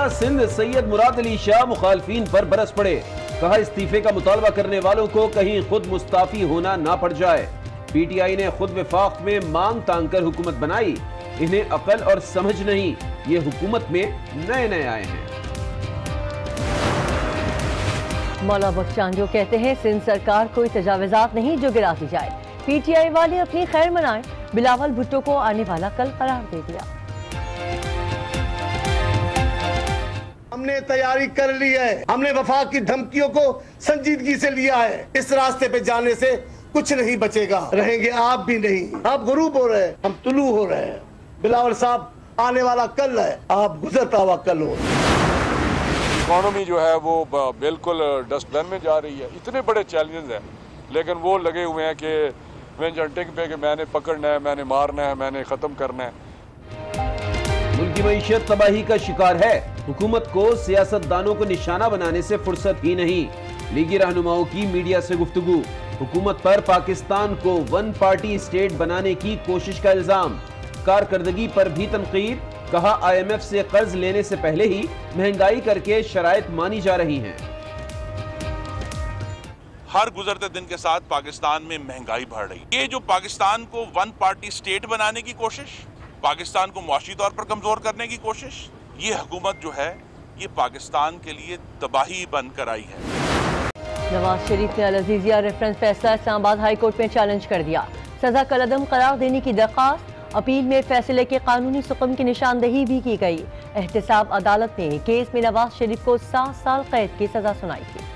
Governor Sindh Syed Murad Ali Shah मुखालफीन पर बरस पड़े। कहा इस्तीफे का मुतालबा करने वालों को कहीं खुद मुस्ताफी होना ना पड़ जाए। पीटीआई ने खुद विफाक में मांग तांग कर हुकूमत बनाई। इन्हें अकल और समझ नहीं, ये हुकूमत में नए नए आए हैं। मौला बख्शान जो कहते हैं सिंध सरकार कोई तजावुज़ात नहीं जो गिरा दी जाए। पीटीआई वाले अपनी खैर मनाएं। बिलावल भुट्टो को आने वाला कल करार दे दिया। हमने तैयारी कर ली है, हमने वफाक की धमकियों को संजीदगी से लिया है। इस रास्ते पे जाने से कुछ नहीं बचेगा, रहेंगे आप भी नहीं। आप गुरूब हो रहे हैं, हम तुलू हो रहे हैं। बिलावल साहब आने वाला कल है, आप गुजरता हुआ कल हो। इकोनॉमी जो है वो बिल्कुल डस्टबिन में जा रही है। इतने बड़े चैलेंजेस हैं, लेकिन वो लगे हुए हैं कि वेंचर पे कि मैंने पकड़ना है, मैंने मारना है, मैंने खत्म करना है। मुल्क की मईशत तबाही का शिकार है। हुकूमत को सियासतदानों को निशाना बनाने से फुर्सत ही नहीं। लीगी रहनुमाओं की मीडिया से गुफ्तगू। हुकूमत पर पाकिस्तान को वन पार्टी स्टेट बनाने की कोशिश का इल्जाम। कारकर्दगी पर भी तनकीद। कहा IMF से कर्ज लेने से पहले ही महंगाई करके शराइत मानी जा रही हैं। हर गुजरते दिन के साथ पाकिस्तान में महंगाई बढ़ रही है। ये जो पाकिस्तान को वन पार्टी स्टेट बनाने की कोशिश, पाकिस्तान को मुआशी तौर पर कमजोर करने की कोशिश, ये हुकूमत जो है ये पाकिस्तान के लिए तबाही बनकर आई है। नवाज शरीफ ने अल अजीजिया रेफरेंस फैसला इस्लामाबाद हाई कोर्ट में चैलेंज कर दिया। सजा कलअदम करार देने की दरख्वास्त। अपील में फैसले के कानूनी सुकून की निशानदही भी की गई। एहतसाब अदालत ने केस में नवाज शरीफ को 7 साल कैद की सजा सुनाई थी।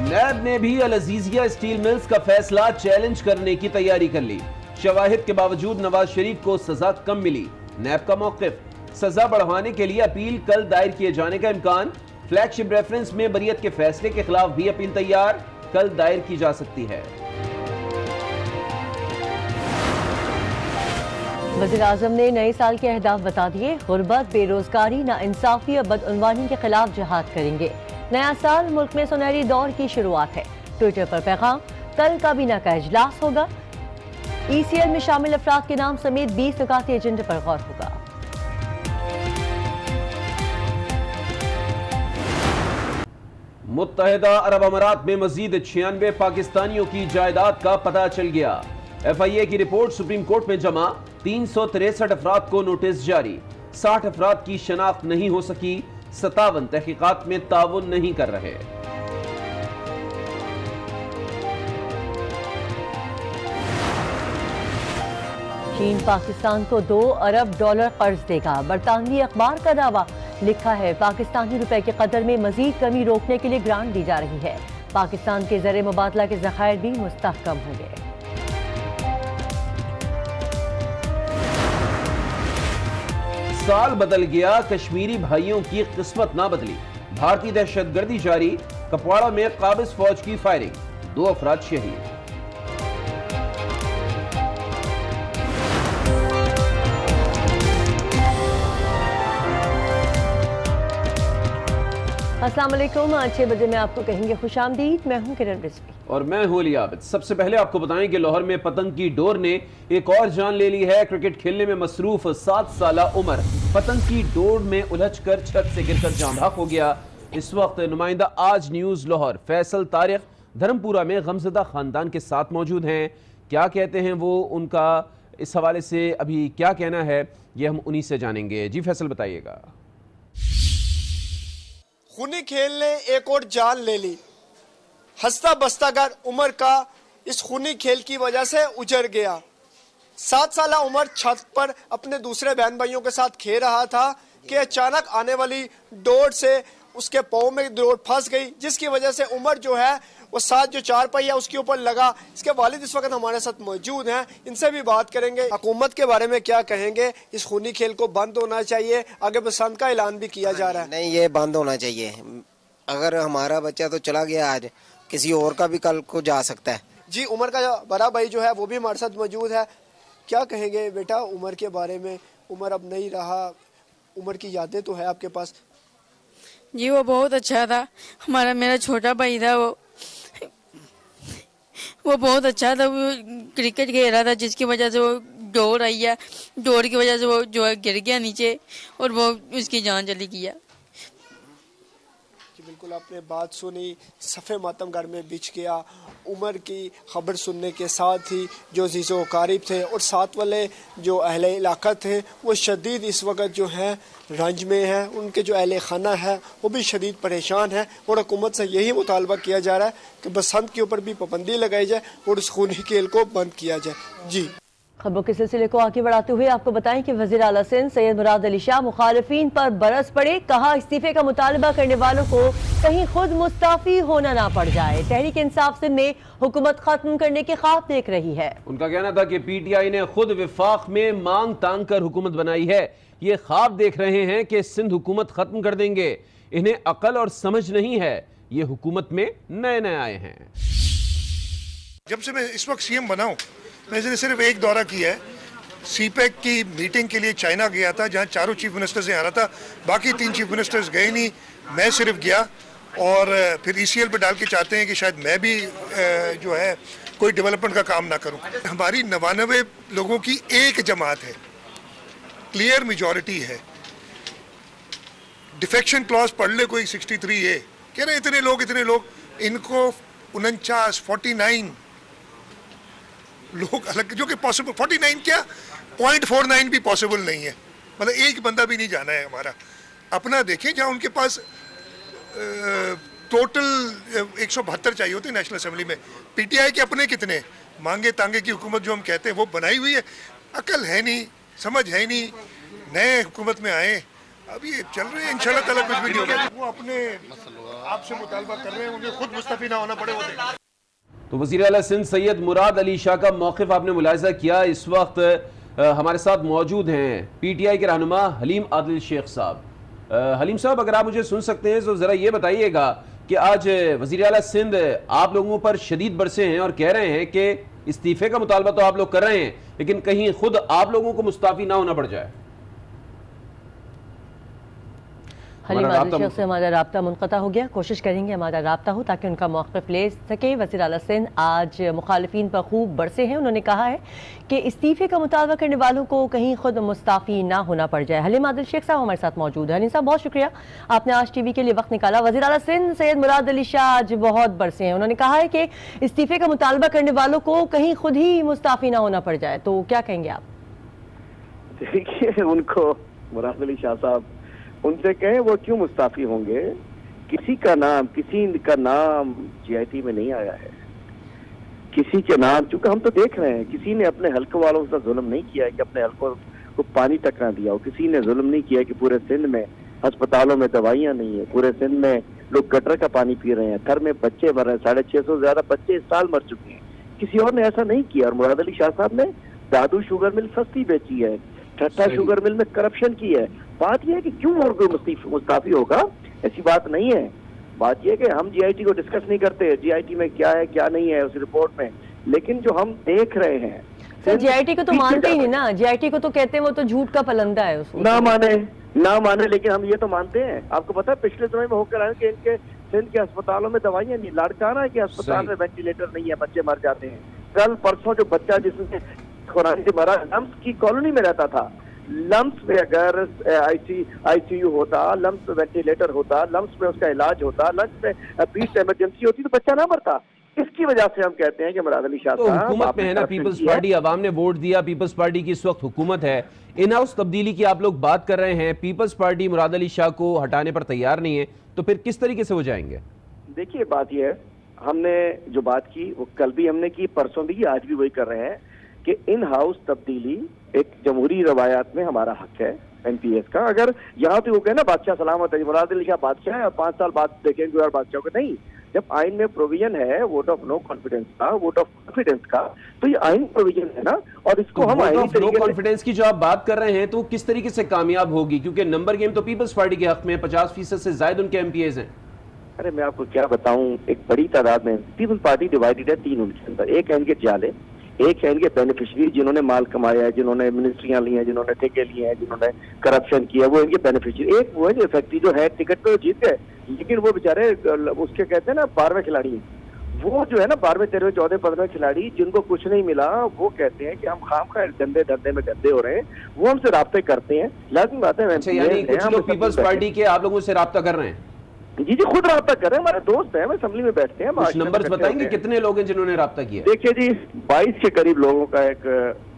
नैब ने भी अल अजीजिया स्टील मिल्स का फैसला चैलेंज करने की तैयारी कर ली। शवाहिद के बावजूद नवाज शरीफ को सजा कम मिली। नैब का मौक़िफ़, सजा बढ़ाने के लिए अपील कल दायर किए जाने का इम्कान। फ्लैगशिप रेफरेंस में बरियत के फैसले के खिलाफ भी अपील तैयार, कल दायर की जा सकती है। वज़ीर-ए-आज़म ने नए साल के अहदाफ बता दिए। गुर्बत, बेरोजगारी, नाइंसाफी और बदउनवानी के खिलाफ जिहाद करेंगे। नया साल मुल्क में सुनहरी दौर की शुरुआत है। ट्विटर पर पैगाम, कल काबीना का इजलास होगा। ECL में शामिल अफराद के नाम समेत 20 नुकाती एजेंडे पर गौर होगा। मुत्तहिदा अरब अमारात में मजीद 96 पाकिस्तानियों की जायदाद का पता चल गया। FIA की रिपोर्ट सुप्रीम कोर्ट में जमा। 363 अफराद को नोटिस जारी। 60 अफराद की शनाख्त नहीं हो सकी। 57 तहकीकात में ताउन नहीं कर रहे। चीन पाकिस्तान को $2 अरब कर्ज देगा। बरतानवी अखबार का दावा। लिखा है पाकिस्तानी रुपए के कदर में मजीद कमी रोकने के लिए ग्रांट दी जा रही है। पाकिस्तान के ज़र मुबादला के ज़खायर भी मुस्तहकम होंगे। साल बदल गया, कश्मीरी भाइयों की किस्मत ना बदली। भारतीय दहशतगर्दी जारी। कपवाड़ा में काबिज फौज की फायरिंग, 2 अफराद शहीद। अस्सलाम वालेकुम। आज 6 बजे में आपको कहेंगे खुशामदीद। मैं हूं किरण रिजवी और मैं हूं अली आबिद। सबसे पहले आपको बताएं कि लाहौर में पतंग की डोर ने एक और जान ले ली है। क्रिकेट खेलने में मसरूफ 7 साला उमर पतंग की डोर में उलझकर छत से गिरकर जान बहक हो गया। इस वक्त नुमाइंदा आज न्यूज लाहौर फैसल तारिक धर्मपुरा में गमज़दा खानदान के साथ मौजूद हैं। क्या कहते हैं वो, उनका इस हवाले से अभी क्या कहना है, ये हम उन्हीं से जानेंगे। जी फैसल बताइएगा। खूनी खेल ने एक और जान ले ली। हंसता बसता घर उमर का इस खूनी खेल की वजह से उजड़ गया। 7 साला उमर छत पर अपने दूसरे बहन भाइयों के साथ खेल रहा था कि अचानक आने वाली डोर से उसके पाँव में डोर फंस गई, जिसकी वजह से उमर जो है वो साथ जो 4 पहिया उसके ऊपर लगा। इसके वालिद इस वक्त हमारे साथ मौजूद हैं, इनसे भी बात करेंगे। हुकूमत के बारे में क्या कहेंगे? इस खूनी खेल को बंद होना चाहिए, आगे बसंत का ऐलान भी किया जा रहा है। नहीं, ये बंद होना चाहिए। अगर हमारा बच्चा तो चला गया आज, किसी और का भी कल को जा सकता है। जी, उमर का बड़ा भाई जो है वो भी हमारे साथ मौजूद है। क्या कहेंगे बेटा उमर के बारे में? उमर अब नहीं रहा, उमर की यादें तो है आपके पास? जी, वो बहुत अच्छा था। मेरा छोटा भाई था, वो बहुत अच्छा था। वो क्रिकेट खेल रहा था, जिसकी वजह से वो डोर आई है, डोर की वजह से वो जो है गिर गया नीचे और वो उसकी जान चली गई है। बिल्कुल आपने बात सुनी, सफ़े मातम घर में बिछ गया। उमर की खबर सुनने के साथ ही जो अज़ीज़ो क़रीब थे और साथ वाले जो अहले इलाका थे वो शदीद इस वक्त जो है रंज में है। उनके जो अहले खाना है वो भी शदीद परेशान है और हुकूमत से यही मुतालबा किया जा रहा है कि बसंत के ऊपर भी पाबंदी लगाई जाए और उस खूनी खेल को बंद किया जाए। जी, खबरों के सिलसिले को आगे बढ़ाते हुए आपको बताएं कि वज़ीर आला सिंध सैयद मुराद अली शाह मुखालिफिन पर बरस पड़े। कहा, इस्तीफे का मुतालबा करने वालों को कहीं खुद मुस्ताफी होना ना पड़ जाए। तहरीक इंसाफ सिंध में हुकूमत खत्म करने के ख्वाब देख रही है। उनका कहना था कि PTI ने खुद विफाक में मांग तांग कर हुकूमत बनाई है। ये ख्वाब देख रहे हैं कि सिंध हुकूमत खत्म कर देंगे। इन्हें अकल और समझ नहीं है। ये हुकूमत में नए नए आए हैं। जब से मैं इस वक्त CM बना हूं, मैंने सिर्फ एक दौरा किया है। CPEC की मीटिंग के लिए चाइना गया था, जहां चारों चीफ मिनिस्टर से आ रहा था, बाकी 3 चीफ मिनिस्टर्स गए नहीं, मैं सिर्फ गया। और फिर ECL पे डाल के चाहते हैं कि शायद मैं भी जो है कोई डेवलपमेंट का काम ना करूं। हमारी 99 लोगों की एक जमात है, क्लियर मेजॉरिटी है। डिफेक्शन क्लॉज पढ़ ले कोई 63A, कह रहे इतने लोग, इनको 49 लोग अलग, जो कि पॉसिबल 49 क्या 0.49 भी पॉसिबल नहीं है। मतलब एक बंदा भी नहीं जाना है हमारा। अपना देखें, जहाँ उनके पास टोटल 172 चाहिए होते नेशनल असेंबली में, PTI के अपने कितने, मांगे तांगे की हुकूमत जो हम कहते हैं वो बनाई हुई है। अकल है नहीं, समझ है नहीं, नए हुकूमत में आए, अब ये चल रहे हैं, इंशाल्लाह ताला कुछ भी नहीं होगा। वो अपने आपसे मुतालबा कर रहे हैं, उन्हें खुद मुस्तफी ना होना पड़े। वो तो वज़ीर आला सिंध सैयद मुराद अली शाह का मौक़िफ़ आपने मुलाहिज़ा किया। इस वक्त हमारे साथ मौजूद हैं PTI के रहनुमा हलीम आदिल शेख साहब। हलीम साहब, अगर आप मुझे सुन सकते हैं तो ज़रा ये बताइएगा कि आज वज़ीर आला सिंध आप लोगों पर शदीद बरसे हैं और कह रहे हैं कि इस्तीफ़े का मुतालबा तो आप लोग कर रहे हैं, लेकिन कहीं खुद आप लोगों को मुस्ताफ़ी ना होना पड़ जाए। हलीम आदिल शेख से हमारा राब्ता मुनक़ता हो गया। कोशिश करेंगे हमारा राब्ता हो ताकि उनका मौक़िफ़ ले सकें। वज़ीर आला सिंध आज मुखालिफिन पर खूब बरसे हैं। उन्होंने कहा है कि इस्तीफ़े का मुतालबा करने वालों को कहीं खुद मुस्ताफ़ी ना होना पड़ जाए। हलीम आदिल शेख साहब हमारे साथ मौजूद है। हलीम साहब, बहुत शुक्रिया, आपने आज TV के लिए वक्त निकाला। वज़ीर आला सिंध सैयद मुराद अली शाह आज बहुत बरसे हैं। उन्होंने कहा है कि इस्तीफ़े का मुतालबा करने वालों को कहीं खुद ही मुस्ताफ़ी ना होना पड़ जाए, तो क्या कहेंगे आप? देखिए, उनको मुराद अली शाह साहब उनसे कहें वो क्यों मुस्ताफी होंगे। किसी का नाम GIT में नहीं आया है। किसी के नाम, चूंकि हम तो देख रहे हैं, किसी ने अपने हल्के वालों से जुल्म नहीं किया है कि अपने हल्कों को पानी तक ना दिया हो। किसी ने जुल्म नहीं किया कि पूरे सिंध में अस्पतालों में दवाइयां नहीं है, पूरे सिंध में लोग गटर का पानी पी रहे हैं, घर में बच्चे मर रहे हैं, 650 से ज्यादा बच्चे इस साल मर चुके हैं। किसी और ने ऐसा नहीं किया। और मुराद अली शाह साहब ने दादू शुगर मिल सस्ती बेची है, ठट्टा शुगर मिल में करप्शन की है। बात यह है कि क्यों और कोई मुस्ताफी होगा, ऐसी बात नहीं है। बात यह है कि हम GIT को डिस्कस नहीं करते, GIT में क्या है क्या नहीं है उस रिपोर्ट में, लेकिन जो हम देख रहे हैं सर, GIT को तो मानते ही नहीं ना। GIT को तो कहते हैं वो तो झूठ का पलंदा है। उसको ना माने, लेकिन हम ये तो मानते हैं। आपको पता है पिछले समय में होकर आए कि इनके सिंध के अस्पतालों में दवाइयां नहीं, लाड़काना के अस्पताल में वेंटिलेटर नहीं है, बच्चे मर जाते हैं। कल परसों जो बच्चा जिसने कोरोना से मरा, लम्स की कॉलोनी में रहता था, लम्स में अगर ICU होता, लम्स में वेंटिलेटर होता, लम्स में उसका इलाज होता, लम्स में बीच इमरजेंसी होती तो बच्चा ना मरता। इसकी वजह से हम कहते हैं कि मुराद अली शाह तो हुकूमत में है ना पीपल्स पार्टी, अवाम ने वोट दिया, पीपल्स पार्टी की इस वक्त हुकूमत है। इन हाउस तब्दीली की आप लोग बात कर रहे हैं, पीपल्स पार्टी मुराद अली शाह को हटाने पर तैयार नहीं है, तो फिर किस तरीके से हो जाएंगे? देखिए, बात यह है, हमने जो बात की वो कल भी हमने की, परसों भी, आज भी वही कर रहे हैं कि इन हाउस तब्दीली एक जमहूरी रवायात में हमारा हक है NPS का। अगर यहाँ तो वो कहे ना बादशाह सलामत है, मुराद अली शाह बादशाह है और 5 साल बाद देखेंगे और बादशाह को नहीं। जब आइन में प्रोविजन है वोट ऑफ नो कॉन्फिडेंस का, वोट ऑफ कॉन्फिडेंस का, तो ये आइन प्रोविजन है ना, और इसको तो हम वोट ऑफ नो कॉन्फिडेंस की जो आप बात कर रहे हैं तो किस तरीके से कामयाब होगी? क्योंकि नंबर गेम तो पीपल्स पार्टी के हक में 50% से ज्यादा उनके MPAs हैं। अरे मैं आपको क्या बताऊं, एक बड़ी तादाद में पीपल्स पार्टी डिवाइडेड है 3 उनके अंदर। एक है इनके जाले, एक है इनके बेनिफिशियरी जिन्होंने माल कमाया है, जिन्होंने मिनिस्ट्रियां ली हैं, जिन्होंने ठेके लिए हैं, जिन्होंने करप्शन किया, वो इनके बेनिफिशियरी। एक वो है जो इफेक्टिव जो है टिकट पे जीत गए, लेकिन वो बेचारे उसके कहते हैं ना 12वें खिलाड़ी, वो जो है ना 12वें 13वें 14वें 15वें खिलाड़ी जिनको कुछ नहीं मिला, वो कहते हैं कि हम खामखा गंदे धंधे में गंदे हो रहे हैं, वो हमसे राब्ते करते हैं। लाजिम बात है। अच्छा, यानी कुछ लोग पीपल्स पार्टी के आप लोगों से राब्ता कर रहे हैं? जी जी, खुद राब्ता कर रहे हैं, हमारे दोस्त हैं, असेंबली में बैठते हैं। कुछ नंबर्स बताएंगे कितने लोग हैं जिन्होंने राब्ता किया? देखिए जी, 22 के करीब लोगों का एक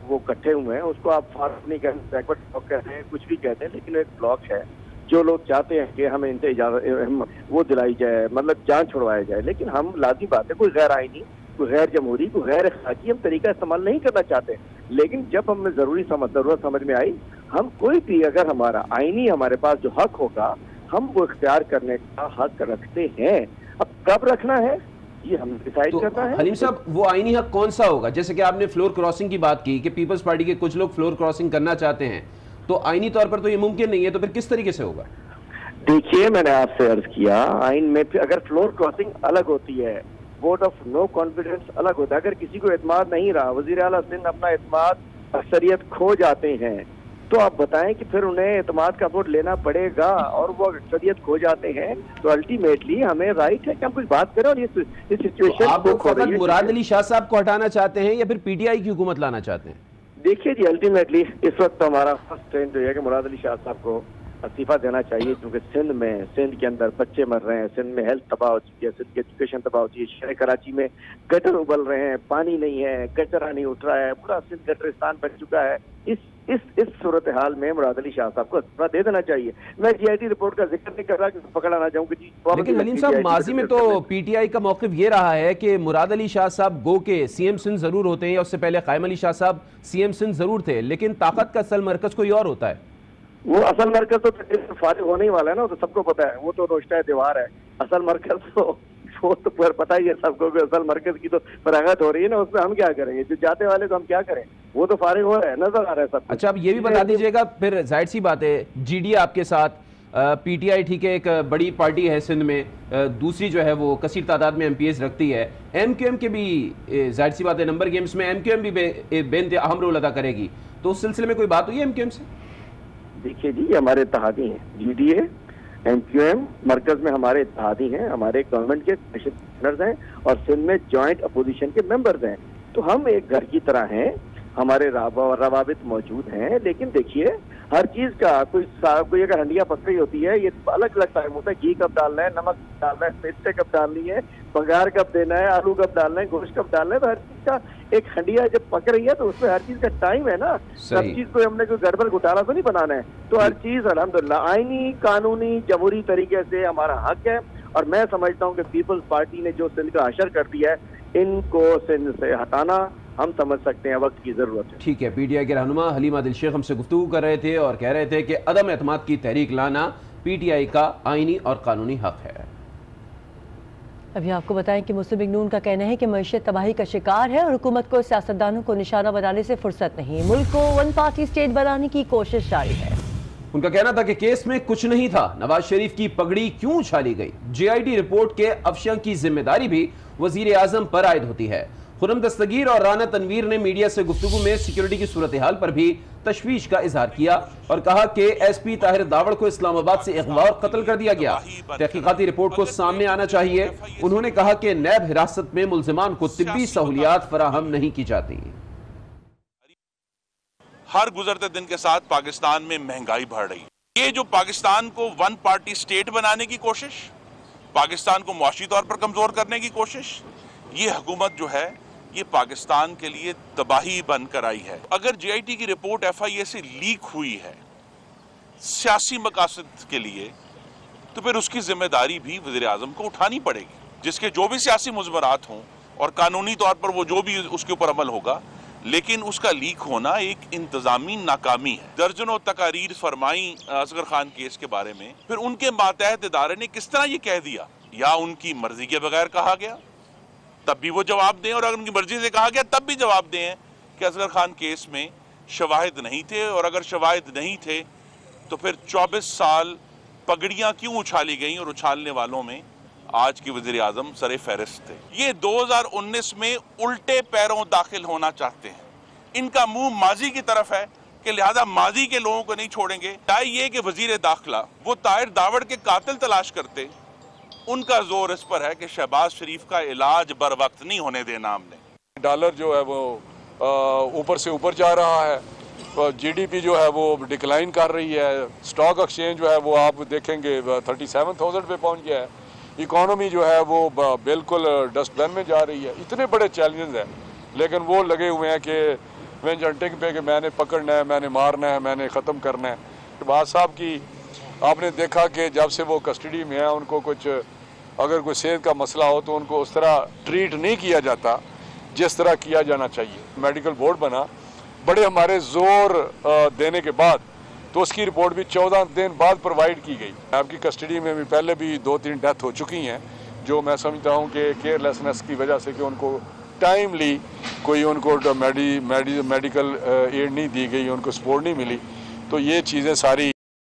वो इकट्ठे हुए हैं, उसको आप फार्म नहीं कहते, बैकवर्ड ब्लॉक कहते हैं, कुछ भी कहते हैं, लेकिन एक ब्लॉक है जो लोग चाहते हैं कि हमें इनसे इजाजत वो दिलाई जाए, मतलब जान छुड़वाया जाए। लेकिन हम लाजी बात है, कोई गैर आईनी, कोई गैर जमहूरी, कोई गैर अखलाकी हम तरीका इस्तेमाल नहीं करना चाहते। लेकिन जब हमें जरूरत समझ में आई, हम कोई भी अगर हमारा आईनी हमारे पास जो हक होगा, हम वो इख्तियार करने का हक रखते हैं। अब कब रखना है ये हम डिसाइड करना है। हलीम साहब, वो आईनी हक कौन सा होगा? जैसे कि आपने फ्लोर क्रॉसिंग की बात की कि पीपल्स पार्टी के कुछ लोग फ्लोर क्रॉसिंग करना चाहते हैं, तो आईनी तौर पर तो ये मुमकिन नहीं है, तो फिर किस तरीके से होगा? देखिए, मैंने आपसे अर्ज किया, आइन में अगर फ्लोर क्रॉसिंग अलग होती है, वोट ऑफ नो कॉन्फिडेंस अलग होता है। अगर किसी को एतमाद नहीं रहा, वजीर आला सिंध अपना एतमाद अक्सरियत खो जाते हैं, तो आप बताएं कि फिर उन्हें एतमाद का वोट लेना पड़ेगा, और वो अक्सरियत खो जाते हैं तो अल्टीमेटली हमें राइट है कि हम कुछ बात करें। और ये सिचुएशन आप फकत मुराद अली शाह साहब को हटाना चाहते हैं या फिर पीटीआई की हुकूमत लाना चाहते हैं? देखिए जी, अल्टीमेटली इस वक्त तो हमारा फर्स्ट ट्रेंड जो है कि मुराद अली शाह साहब को इस्तीफा देना चाहिए, क्योंकि सिंध के अंदर बच्चे मर रहे हैं, सिंध में हेल्थ तबाह हो चुकी है, सिंध की एजुकेशन तबाह हो चुकी है, शहर कराची में गटर उबल रहे हैं, पानी नहीं है, कचरा नहीं उठ रहा है, पूरा सिंध गटरिस्तान बन चुका है। इस सूरत हाल में मुराद अली शाह साहब को इस्तीफा दे देना चाहिए। मैं जीआईटी रिपोर्ट का जिक्र नहीं कर रहा कि पकड़ा ना जाऊं कि जी। लेकिन हलीम साहब, माजी में तो पीटीआई का मौक़िफ़ ये रहा है कि मुराद अली शाह साहब गो के सीएम सिंध जरूर होते हैं, उससे पहले कायम अली शाह साहब सीएम सिंध जरूर थे, लेकिन ताकत का असल मरकज कोई और होता है। वो असल मरकज तो फारिग होने ही वाला है ना, तो सबको पता है, वो तो रोशता दीवार है। असल मरकज तो वो तो पता ही है सबको कि असल मरकज की तो फरागत हो रही है ना, उसमें हम क्या करेंगे? जो जाते वाले तो हम क्या करें, वो तो फारिग हो रहा है, नजर आ रहा है सब। अच्छा, अब ये भी बता दीजिएगा, फिर जाहिर सी बात है जीडीए आपके साथ, पीटीआई ठीक है एक बड़ी पार्टी है सिंध में, दूसरी जो है वो कसीर तादाद में एमपीएस रखती है, एमक्यूएम के भी जाहिर सी बात है नंबर गेम्स में एमक्यूएम भी बेइंतहा अहम रोल अदा करेगी, तो उस सिलसिले में कोई बात हुई है एमक्यूएम से? देखिए जी, हमारे इत्तेहादी हैं, जीडीए एमक्यूएम मरकज में हमारे इत्तेहादी हैं, हमारे गवर्नमेंट के कमिश्नर्स हैं, और सिंध में जॉइंट अपोजिशन के मेंबर्स हैं। तो हम एक घर की तरह हैं, हमारे रवाबित मौजूद हैं। लेकिन देखिए, हर चीज का कोई अगर हंडिया पकड़ी होती है, ये अलग अलग टाइम होता है। घी कब डालना है, नमक डालना है, मिर्चें कब डालनी है, बघार कब देना है, आलू कब डालना है, गोश्त कब डालना है, तो हर चीज का एक हंडिया जब पक रही है तो उसमें हर चीज का टाइम है ना। सब चीज को हमने कोई गड़बड़ घोटाला तो नहीं बनाना है। तो हर चीज अल्हम्दुलिल्लाह आईनी, कानूनी, जमहूरी तरीके से हमारा हक है। और मैं समझता हूँ कि पीपल्स पार्टी ने जो सिंध का हशर कर दिया है, इनको सिंध से हटाना हम समझ सकते हैं वक्त की जरूरत है। ठीक है, पीटीआई के रहनुमा हलीमा दिल शेख हमसे गुफ्तगू कर रहे थे और कह रहे थे कि अदम एतमाद की तहरीक लाना पीटीआई का आईनी और कानूनी हक है। अभी आपको बताएं कि मुस्लिम लीग नून का कहना है कि मईशत तबाही का शिकार है और हुकूमत को सियासतदानों को निशाना बनाने से फुर्सत नहीं। मुल्क को वन पार्टी स्टेट बनाने की कोशिश जारी है। उनका कहना था कि केस में कुछ नहीं था, नवाज शरीफ की पगड़ी क्यों उछाली गई। जेआईटी रिपोर्ट के अफशा की जिम्मेदारी भी वजीर आजम पर आयद होती है। खुर्रम दस्तगीर और राना तनवीर ने मीडिया से गुफ्तगू में सिक्योरिटी की सूरत हाल पर भी तशवीश का इजहार किया और कहा कि एसपी ताहिर दावड़ को इस्लामाबाद से अगवा और कत्ल कर दिया गया। तहकीकाती रिपोर्ट को सामने आना चाहिए। उन्होंने कहा कि नैब हिरासत में मुल्जिमान को तिब्बी सहूलियात फराहम नहीं की जाती। हर गुजरते दिन के साथ पाकिस्तान में महंगाई बढ़ रही है। ये जो पाकिस्तान को वन पार्टी स्टेट बनाने की कोशिश, पाकिस्तान को मुआशी तौर पर कमजोर करने की कोशिश, ये हुकूमत जो है ये पाकिस्तान के लिए तबाही बनकर आई है। अगर जेआईटी की रिपोर्ट एफआईए से लीक हुई है सियासी मकासद के लिए, तो फिर उसकी जिम्मेदारी भी वज़ीर आज़म को उठानी पड़ेगी। जिसके जो भी सियासी मुज़मरात हों और कानूनी तौर पर वो जो भी उसके ऊपर अमल होगा, लेकिन उसका लीक होना एक इंतजामी नाकामी है। दर्जनों तकारीर फरमाई असगर खान केस के बारे में, फिर उनके मातहत इदारे ने किस तरह ये कह दिया, या उनकी मर्जी के बगैर कहा गया तब भी वो जवाब दें, और अगर उनकी मर्जी से कहा गया तब भी जवाब दें कि असगर खान केस में शवाहिद नहीं थे, और अगर शवाहिद नहीं थे तो फिर 24 साल पगड़ियां क्यों उछाली गई और उछालने वालों में आज के वज़ीर आज़म सरे फहरिस्त थे। ये 2019 में उल्टे पैरों दाखिल होना चाहते हैं। इनका मुंह माजी की तरफ है कि लिहाजा माजी के लोगों को नहीं छोड़ेंगे। चाहे ये कि वज़ीर दाखिला वो ताहिर दावड़ के कातिल तलाश करते उनका जोर इस पर है कि शहबाज शरीफ का इलाज बर वक्त नहीं होने देना हमने। डॉलर जो है वो ऊपर से ऊपर जा रहा है, जीडीपी जो है वो डिक्लाइन कर रही है, स्टॉक एक्सचेंज जो है वो आप देखेंगे 37,000 पे पहुंच गया है, इकोनॉमी जो है वो बिल्कुल डस्टबिन में जा रही है। इतने बड़े चैलेंजेस हैं, लेकिन वो लगे हुए हैं कि वेंच हंटिंग पे कि मैंने पकड़ना है, मैंने मारना है, मैंने ख़त्म करना है। शहबाज साहब की आपने देखा कि जब से वो कस्टडी में है, उनको कुछ अगर कोई सेहत का मसला हो तो उनको उस तरह ट्रीट नहीं किया जाता जिस तरह किया जाना चाहिए। मेडिकल बोर्ड बना, बड़े हमारे जोर देने के बाद तो उसकी रिपोर्ट भी 14 दिन बाद प्रोवाइड की गई। आपकी कस्टडी में भी पहले भी 2-3 डेथ हो चुकी हैं, जो मैं समझता हूं कि केयरलेसनेस की वजह से कि उनको टाइमली कोई उनको मेडिकल एड नहीं दी गई, उनको सपोर्ट नहीं मिली। तो ये चीज़ें सारी